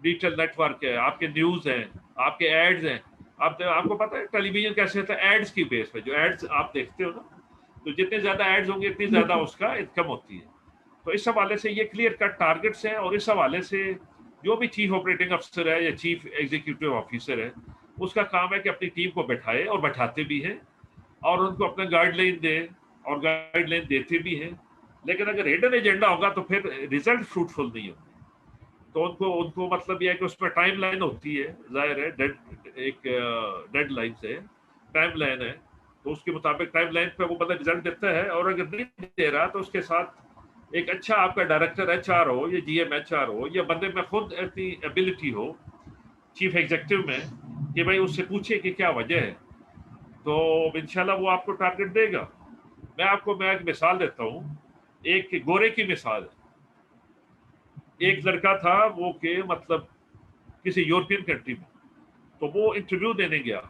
ڈیجیٹل نیٹ ورک ہے, آپ کے نیوز ہیں, آپ کے ایڈز ہیں. آپ کو پتا ہے ٹیلی ویژن کیسے ہوتا ہے؟ ایڈز کی بیس پہ. جو ایڈز آپ دیکھتے ہو نا, تو جتنے زیادہ ایڈز ہوں گے اتنی زیادہ اس کا انکم ہوتی ہے. تو اس حوالے سے یہ کلیئر کٹ ٹارگٹس ہیں, اور اس حوالے سے جو بھی چیف آپریٹنگ افسر ہے یا چیف ایگزیکٹو آفیسر ہے, اس کا کام ہے کہ اپنی ٹیم کو بٹھائے, اور بٹھاتے بھی ہیں, اور ان کو اپنا گائیڈ لائن دے, اور گائیڈ لائن دیتے بھی ہیں. لیکن اگر ہڈن ایجنڈا ہوگا تو پھر ریزلٹ فروٹفل نہیں ہوگا. تو ان کو مطلب یہ ہے کہ اس میں ٹائم لائن ہوتی ہے, ظاہر ہے ایک ڈیڈ لائن سے ٹائم لائن ہے, تو اس کے مطابق ٹائم لائن پہ وہ بندہ رزلٹ دیتا ہے. اور اگر نہیں دے رہا تو اس کے ساتھ ایک اچھا آپ کا ڈائریکٹر ایچ آر ہو, یا جی ایم ایچ آر ہو, یا بندے میں خود اتنی ایبلٹی ہو چیف ایگزیکٹو میں کہ بھائی اس سے پوچھے کہ کیا وجہ ہے, تو انشاءاللہ وہ آپ کو ٹارگٹ دے گا. میں ایک مثال دیتا ہوں, ایک گورے کی مثال ہے. ایک لڑکا تھا وہ کہ مطلب کسی یورپین کنٹری میں, تو وہ انٹرویو دینے گیا.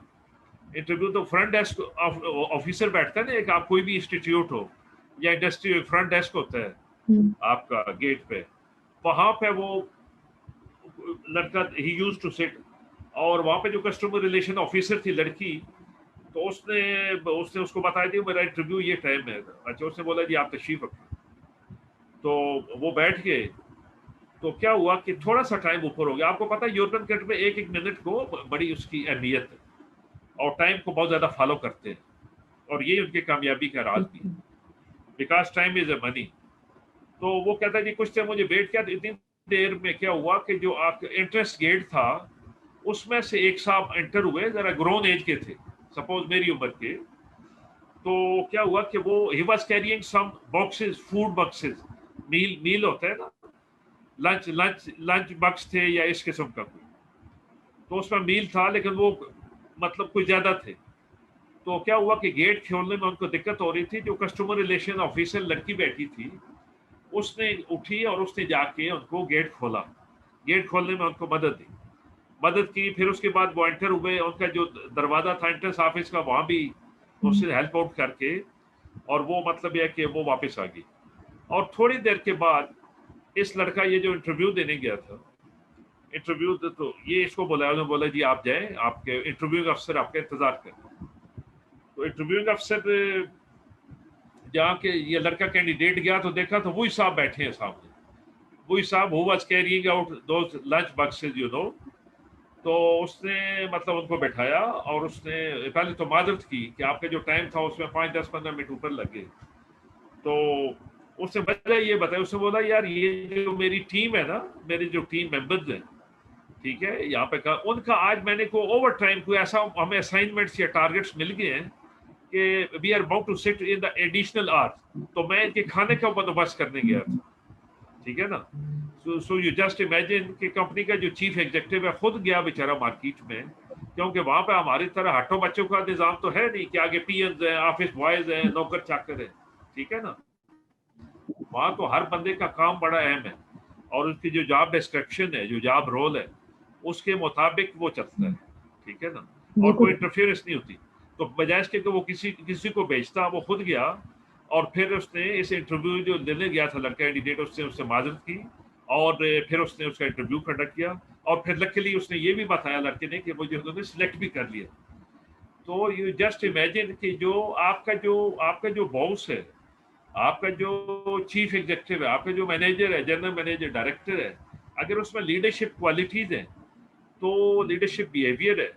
انٹرویو تو فرنٹ ڈیسک آفیسر بیٹھتا ہے نا, ایک آپ کوئی بھی انسٹیٹیوٹ ہو یا انڈسٹری, فرنٹ ڈیسک ہوتا ہے آپ کا گیٹ پہ, وہاں پہ وہ لڑکا ہی یوز ٹو سٹ, اور وہاں پہ جو کسٹمر ریلیشن آفیسر تھی لڑکی, تو اس نے اس کو بتایا دیا میرا انٹرویو یہ ٹائم ہے. اچھا اس نے بولا جی آپ تشریف رکھیں. تو وہ بیٹھ گئے. تو کیا ہوا کہ تھوڑا سا ٹائم اوپر ہو گیا. آپ کو پتا ہے یورپین کنٹری میں ایک منٹ کو بڑی اس کی اہمیت ہے اور ٹائم کو بہت زیادہ فالو کرتے ہیں, اور یہ ان کی کامیابی کا راز بھی ہے, بیکاز ٹائم از اے منی. تو وہ کہتا ہے جی کچھ ٹائم مجھے ویٹ کیا. اتنی دیر میں کیا ہوا کہ جو آپ کا انٹرسٹ گیٹ تھا اس میں سے ایک صاحب انٹر ہوئے, ذرا گرون ایج کے تھے, سپوز میری عمر کے. تو کیا ہوا کہ وہ he was carrying some boxes, food boxes, meal ہوتا ہے نا, لنچ باکس تھے یا اس قسم کا کوئی. تو اس میں میل تھا لیکن وہ مطلب کچھ زیادہ تھے. تو کیا ہوا کہ گیٹ کھولنے میں ان کو دقت ہو رہی تھی. جو کسٹمر ریلیشن آفیسر لڑکی بیٹھی تھی اس نے اٹھی اور اس نے جا کے ان کو گیٹ کھولا. گیٹ کھولنے میں ان کو مدد کی. پھر اس کے بعد وہ انٹر ہوئے. ان کا جو دروازہ تھا انٹرنس آفس کا وہاں بھی اس سے ہیلپ آؤٹ کر کے, اور وہ مطلب یہ کہ وہ واپس آ گئی. اور تھوڑی دیر کے بعد اس لڑکا یہ جو انٹرویو دینے گیا تھا, انٹرویو تو یہ اس کو بولا, انہوں نے بولا جی آپ جائیں, آپ کے انٹرویو افسر آپ کا انتظار کریں. تو انٹرویو افسر جہاں کہ یہ لڑکا کینڈیڈیٹ گیا تو دیکھا تو وہی صاحب بیٹھے ہیں سامنے, وہی صاحب who was carrying out those lunch boxes you know. تو اس نے مطلب ان کو بیٹھایا اور اس نے پہلے تو معذرت کی کہ آپ کا جو ٹائم تھا اس میں 5-10-15 منٹ اوپر لگے. تو اس نے وجہ یہ بتایا. اس نے بولا یار یہ جو میری ٹیم ہے نا, میری جو ٹیم ممبرز ہیں, ٹھیک ہے, یہاں پہ ان کا آج میں نے کوئی اوور ٹائم کوئی ایسا ہمیں اسائنمنٹس یا ٹارگیٹس مل گئے ہیں کہ we are about to sit in the additional are. تو میں ان کے کھانے کا بندوبست کرنے گیا تھا, ٹھیک ہے نا. سو یو جسٹ امیجن کہ کمپنی کا جو چیف ایگزیکٹو ہے خود گیا بیچارہ مارکیٹ میں, کیونکہ وہاں پہ ہماری طرح ہٹوں بچوں کا نظام تو ہے نہیں کہ آگے پی ایز ہیں, آفس بوائز ہیں, نوکر چاکر ہیں, ٹھیک ہے نا. وہاں تو ہر بندے کا کام بڑا اہم ہے اور اس کی جو جاب ڈسکرپشن ہے, جو جاب رول ہے, اس کے مطابق وہ چلتا ہے, ٹھیک ہے نا, اور کوئی انٹرفیئرنس نہیں ہوتی. تو بجائے اس کے کہ وہ کسی کو بیچتا, وہ خود گیا اور پھر اس نے اس انٹرویو جو لینے گیا تھا لڑکا کینڈیڈیٹ, اس سے معذرت کی اور پھر اس نے اس کا انٹرویو کنڈکٹ کیا. اور پھر لکیلی اس نے یہ بھی بتایا لڑکے نے کہ مجھے انہوں نے سلیکٹ بھی کر لیا. تو یو جسٹ امیجن کہ جو آپ کا جو باس ہے, آپ کا جو چیف ایگزیکٹو ہے, آپ کا جو مینیجر ہے, جنرل مینیجر, ڈائریکٹر ہے, اگر اس میں لیڈرشپ کوالٹیز ہیں تو لیڈرشپ بیہیویئر ہے,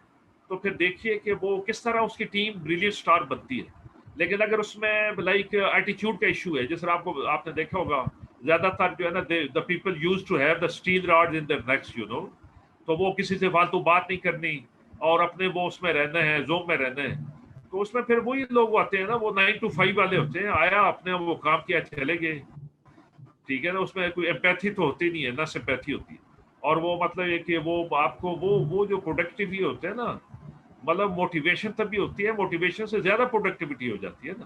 تو پھر دیکھیے کہ وہ کس طرح اس کی ٹیم بریلینٹ اسٹار بنتی ہے. لیکن اگر اس میں لائک ایٹیچیوڈ کا ایشو ہے, جس طرح آپ نے دیکھا ہوگا زیادہ تر جو ہے نا the people used to have the steel rods in their necks you know. تو وہ کسی سے فالتو بات نہیں کرنی اور اپنے وہ اس میں رہنا ہے, زوم میں رہنا ہے. تو اس میں پھر وہی لوگ آتے ہیں نا, وہ 9 to 5 والے ہوتے ہیں, آیا اپنے وہ کام کیا چلے گئے, ٹھیک ہے نا. اس میں کوئی ایمپیتھی تو ہوتی نہیں ہے, نہ سمپیتھی ہوتی ہے. اور وہ مطلب یہ کہ وہ آپ کو وہ جو پروڈکٹیوٹی ہوتے ہیں نا, مطلب موٹیویشن تب بھی ہوتی ہے, موٹیویشن سے زیادہ پروڈکٹیوٹی ہو جاتی ہے نا.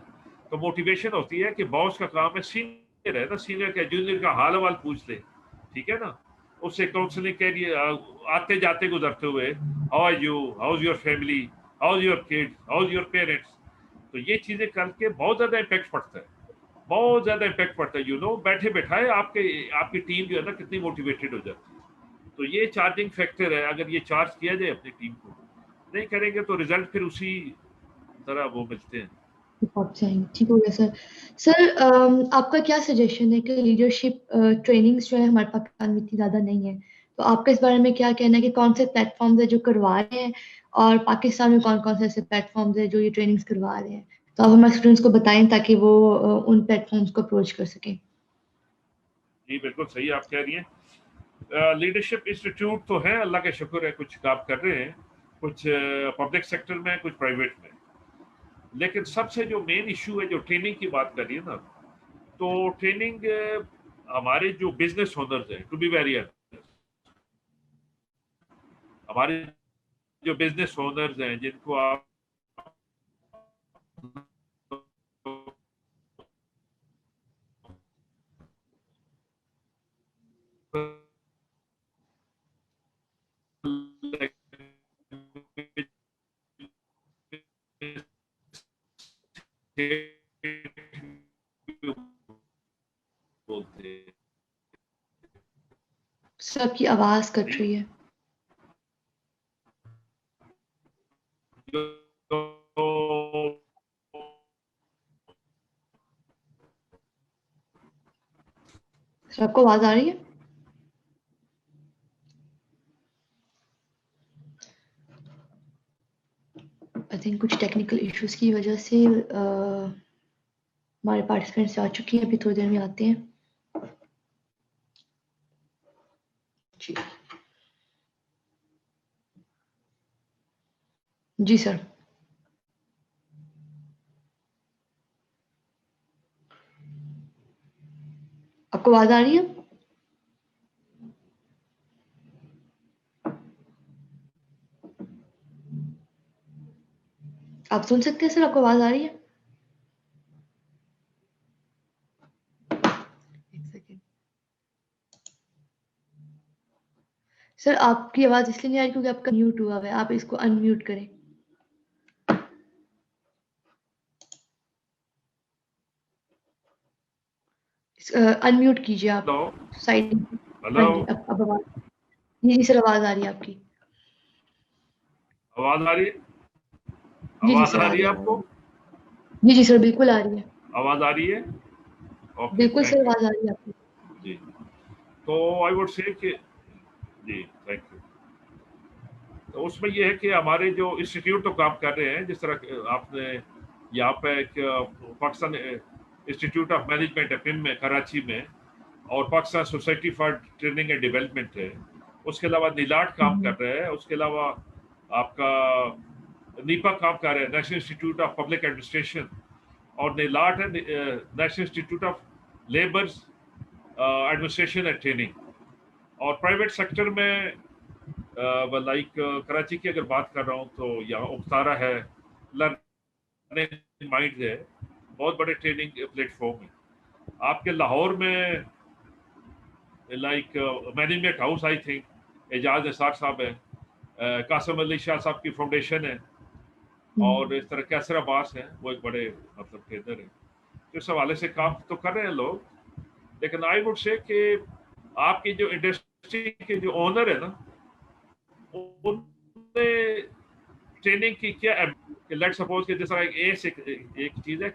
تو موٹیویشن ہوتی ہے کہ باس کا کام ہے سینئر ہے نا, سینئر کا جونیئر کا حال حوال پوچھ لے, ٹھیک ہے نا, اس سے کاؤنسلنگ کے لیے آتے جاتے گزرتے ہوئے, how are you, how is your family, how is your kid, how is your parents. تو یہ چیزیں کر کے بہت زیادہ امپیکٹ پڑتا ہے, بہت زیادہ امپیکٹ پڑتا ہے. یو نو بیٹھے بیٹھائے آپ کی ٹیم جو ہے نا کتنی موٹیویٹڈ ہو جاتی ہے. تو یہ چارجنگ فیکٹر ہے. اگر یہ چارج کیا جائے اپنی ٹیم کو, نہیں کریں گے تو ریزلٹ پھر اسی طرح وہ ملتے ہیں. ٹھیک ہو گیا سر. سر آپ کا کیا سجیشن ہے کہ لیڈرشپ ٹریننگز جو ہے ہمارے پاکستان میں اتنی زیادہ نہیں ہے, تو آپ کا اس بارے میں کیا کہنا ہے کہ کون سے پلیٹ فارمز ہیں جو کروا رہے ہیں, اور پاکستان میں کون کون سے ایسے پلیٹ فارمز ہیں جو یہ ٹریننگز کروا رہے ہیں, تو آپ ہمارے اسٹوڈنٹس کو بتائیں تاکہ وہ ان پلیٹ فارمز کو اپروچ کر سکیں. جی بالکل صحیح آپ کہہ رہی ہیں. لیڈرشپ انسٹیٹیوٹ تو ہیں, اللہ کا شکر ہے, کچھ کام کر رہے ہیں, کچھ پبلک سیکٹر میں, کچھ پرائیویٹ میں. لیکن سب سے جو مین ایشو ہے, جو ٹریننگ کی بات کر رہی ہے نا, تو ٹریننگ ہمارے جو بزنس اونرز ہیں, ٹو بی ویری ہمارے جو بزنس اونرز ہیں جن کو آپ سب کی آواز کٹ رہی ہے. سر آپ کو آواز آ رہی ہے؟ آئی تھنک کچھ ٹیکنیکل ایشوز کی وجہ سے ہمارے پارٹیسپینٹس آ چکی ہیں، ابھی تھوڑی دیر میں آتے ہیں. جی جی سر. آپ کو آواز آ رہی ہے؟ آپ سن سکتے ہیں سر؟ آپ کو آواز آ رہی ہے؟ ایک سیکنڈ سر، آپ کی آواز اس لیے نہیں آ رہی کیونکہ آپ کا میوٹ ہوا ہوا ہے. آپ اس کو ان میوٹ کریں. ان میوٹ کیجیے آپ ہلو سائڈ. ہلو، ہاں جی، اب آواز. جی جی سر، آواز آ رہی ہے آپ کی. آواز آ رہی ہے؟ جی جی آواز سر، آ آ رہی رہی ہے ہے. آپ کو؟ جی جی سر، بالکل آ رہی ہے. آواز آ رہی ہے؟ اوکے، بالکل سر، تھینک یو. آواز آ رہی ہے آپ کی. جی، تو آئی ووڈ سے کہ جی تھینک یو. تو اس میں یہ ہے کہ ہمارے جو انسٹیٹیوٹ تو کام کر رہے ہیں، جس طرح آپ نے یہاں پہ ایک پاکستان انسٹیٹیوٹ آف مینجمنٹ ہے پن میں کراچی میں، اور Pakistan society for training and development ہے. اس کے علاوہ نیلاٹ کام کر رہے ہیں. اس کے علاوہ آپ کا نیپا کام کر رہے ہیں، national institute of public administration. اور نیلاٹ ہے national institute of labours administration and training. اور پرائیویٹ سیکٹر میں لائک کراچی کی اگر بات کر رہا ہوں تو یہاں اختارا ہے، لرننگ مائنڈ ہے، بہت بڑے ٹریننگ پلیٹ فارم ہے. آپ کے لاہور میں like management house I think Ijaz Nisar sahab ہے، قاسم علی شاہ صاحب کی فاؤنڈیشن ہے، اور اس طرح کیسر عباس ہیں، وہ ایک بڑے مطلب ٹرینر ہیں. اس حوالے سے کام تو کر رہے ہیں لوگ. لیکن آئی ووڈ سے کہ آپ کی جو انڈسٹری کے جو اونر ہے نا، ان نے ٹریننگ کی کیا کہ لیٹ سپوز کہ جس طرح ایک چیز ہے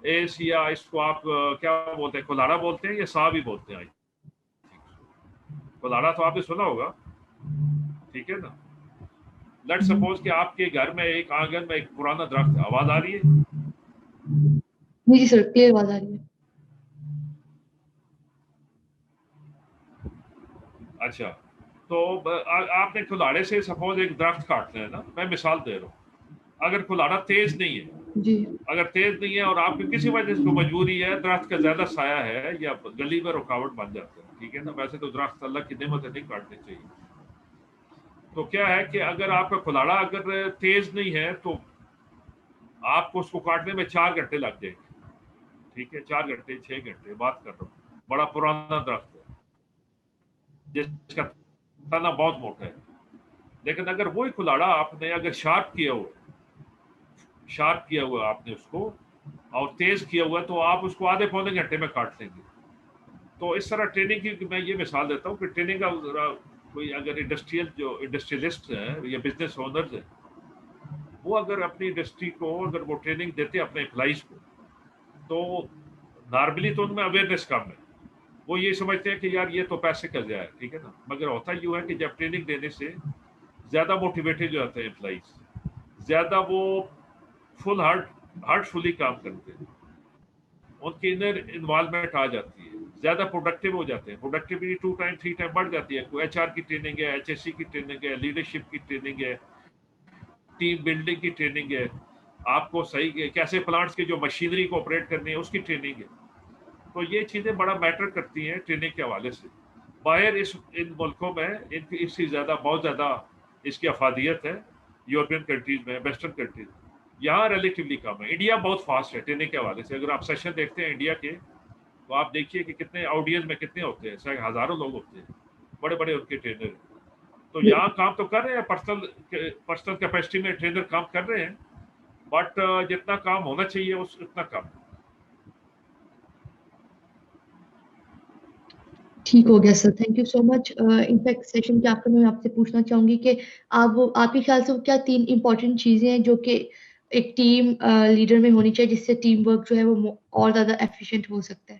ایس یا اس کو آپ کیا بولتے ہیں، کلاڑا بولتے ہیں یا سا بھی بولتے ہیں. کلاڑا تو آپ نے سنا ہوگا، ٹھیک ہے نا. لیٹ سپوز کہ آپ کے گھر میں ایک آنگن میں ایک پرانا درخت ہے. آواز آ رہی ہے؟ جی جی سر، کلیئر آواز آ رہی ہے. اچھا، تو آپ نے کلاڑے سے سپوز ایک درخت کاٹنا ہے نا، میں مثال دے رہا ہوں. اگر کلاڑا تیز نہیں ہے، جی اگر تیز نہیں ہے اور آپ کی کسی وجہ سے کو مجبوری ہے، درخت کا زیادہ سایہ ہے یا گلی میں رکاوٹ بن جاتا ہے، ٹھیک ہے نا. ویسے تو درخت اللہ کی نعمت ہے، نہیں کاٹنے چاہیے. تو کیا ہے کہ اگر آپ کا کلاڑا اگر تیز نہیں ہے تو آپ کو اس کو کاٹنے میں 4 گھنٹے لگ جائیں گے، ٹھیک ہے. 4 گھنٹے 6 گھنٹے بات کر رہا ہوں. بڑا پرانا درخت ہے جس کا تنا بہت موٹا ہے. لیکن اگر وہی کلاڑا آپ نے اگر شارپ کیا ہوا آپ نے اس کو اور تیز کیا ہوا تو آپ اس کو آدھے پونے گھنٹے میں کاٹ لیں گے. تو اس طرح ٹریننگ کی میں یہ مثال دیتا ہوں کہ ٹریننگ کا کوئی اگر انڈسٹریلسٹ ہے یا بزنس اونرز ہے، وہ اگر اپنی انڈسٹری کو اگر وہ ٹریننگ دیتے اپنے امپلائیز کو، تو نارملی تو ان میں اویئرنیس کم ہے. وہ یہ سمجھتے ہیں کہ یار یہ تو پیسے کا ضیاع ہے، ٹھیک ہے نا. مگر ہوتا یوں ہے کہ جب ٹریننگ دینے سے زیادہ موٹیویٹڈ جو ہوتے ہیں امپلائیز، زیادہ وہ فل ہارٹ فلی کام کرتے ہیں، ان کی انر انوالومنٹ آ جاتی ہے، زیادہ پروڈکٹیو ہو جاتے ہیں. پروڈکٹیوٹی 2 ٹائم 3 ٹائم بڑھ جاتی ہے. کوئی HR کی ٹریننگ ہے، HSC کی ٹریننگ ہے، لیڈرشپ کی ٹریننگ ہے، ٹیم بلڈنگ کی ٹریننگ ہے، آپ کو صحیح کیسے پلانٹس کی جو مشینری کو آپریٹ کرنی ہے اس کی ٹریننگ ہے. تو یہ چیزیں بڑا میٹر کرتی ہیں ٹریننگ کے حوالے سے. باہر ان ملکوں میں ان کی اس سے زیادہ بہت زیادہ اس کی افادیت ہے، یورپین کنٹریز میں، ویسٹرن کنٹریز میں. یہاں ریلیٹیولی کم ہے. انڈیا بہت فاسٹ ہے ٹریننگ کے حوالے سے. اگر آپ سیشن دیکھتے ہیں انڈیا کے تو آپ دیکھیے کہ کتنے آڈینس میں کتنے ہوتے ہیں، ہزاروں لوگ ہوتے ہیں، بڑے بڑے ان کے ٹرینر ہیں. تو یہاں کام تو کر رہے ہیں، پرسنل کیپیسٹی میں ٹرینر کام کر رہے ہیں، بٹ جتنا کام ہونا چاہیے اتنا کم. ٹھیک ہو گیا sir, thank you so much. In fact session کے آخر میں آپ سے پوچھنا چاہوں گی کہ آپ کے خیال سے وہ کیا 3 امپورٹنٹ چیزیں ہیں جو کہ ایک ٹیم لیڈر میں ہونی چاہیے جس سے ٹیم ورک جو ہے وہ اور زیادہ ایفیشینٹ ہو سکتا ہے؟